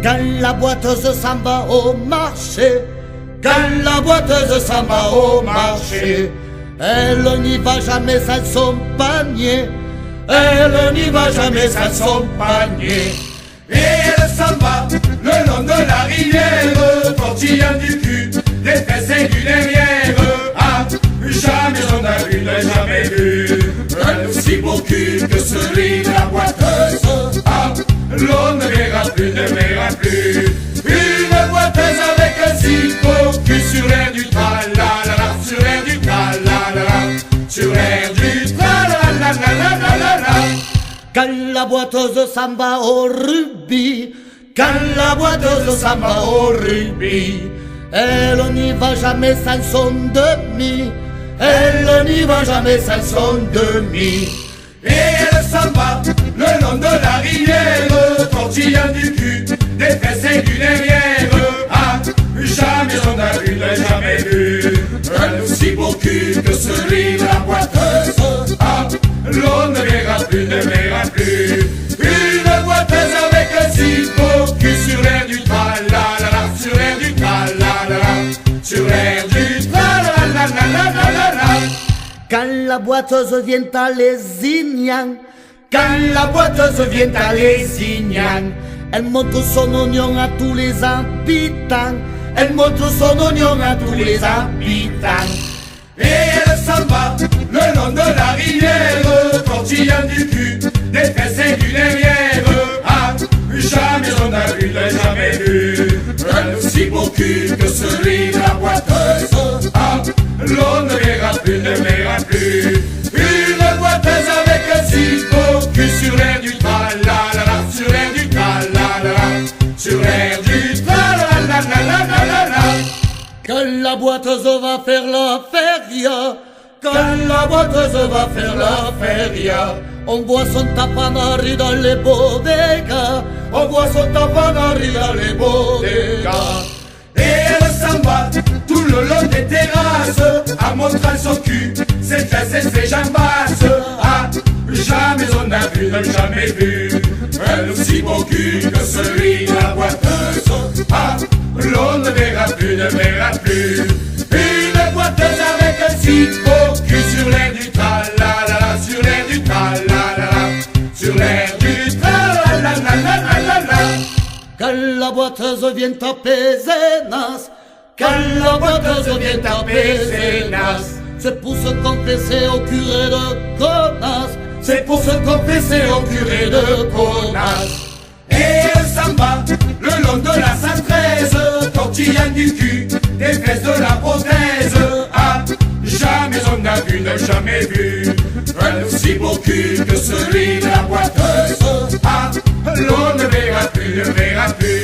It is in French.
Quand la boiteuse s'en va au marché, quand la boiteuse s'en va au marché, elle n'y va jamais sans son panier, elle n'y va jamais sans son panier. Et elle s'en va le long de la rivière, tortillant du cul, des fesses et du derrière. Ah, jamais on a vu, n'a jamais vu un aussi beau cul que celui de la boiteuse. Ah, l'on ne verra plus, ne verra plus une boiteuse avec un si beau cul sur l'air du tra-la-la-la, sur l'air du tra-la-la-la, sur l'air du tra-la-la-la-la-la-la. Quand la boiteuse s'en va au rugby, quand la boiteuse s'en va au rugby, elle n'y va jamais sans son demi, elle n'y va jamais sans son demi. Et elle s'en va le long de la rivière, tortillant du cul, des fesses et du derrière. Ah, jamais on a vu, n'a jamais vu un aussi beau cul que celui de la boiteuse. Ah, l'on ne verra plus, ne verra plus une boiteuse avec un si beau cul sur l'air du tra-la-la-la, sur l'air du tra-la-la-la, sur l'air du tra-la-la-la-la-la-la. Quand la boiteuse vient à Lézignan, quand la boiteuse vient à Lézignan, elle montre son oignon à tous les habitants, elle montre son oignon à tous les habitants. Et elle s'en va le long de la rivière, tortillant du cul, des fesses et du derrière. Ah, jamais on a vu, n'a jamais vu un aussi beau cul que celui de la boiteuse. Ah, l'on ne verra plus, ne verra plus une boiteuse avec un si beau cul sur l'air du tra-la-la-la, sur l'air du tra-la-la-la, sur l'air du tra-la-la-la-la-la-la. Quand la boiteuse va faire la feria, quand la boiteuse va faire la feria, on voit son tapanari dans les bodegas, on voit son tapanari dans les bodegas. Et elle s'en va tout le long des terrasses, en montrant son cul, ses fesses et ses jambasses. Ah, jamais on a vu, n'a jamais vu un aussi beau cul que celui de la boiteuse. Ah, l'on ne verra plus, ne verra plus une boiteuse avec un si beau cul sur l'air du tra-la-la-la, sur l'air du tra-la-la-la, sur l'air du tra-la-la-la-la-la-la. Quand la boiteuse vient à Pézenas, quand la boiteuse vient à Pézenas, c'est pour se confesser au curé de Conas, c'est pour se confesser au curé de Conas. Et elle s'en va le long de la 113, tortillant du cul, des fesses de la prothèse. Ah, jamais on a vu, n'a jamais vu un aussi beau cul que celui de la boiteuse. Ah, l'on ne verra plus, ne verra plus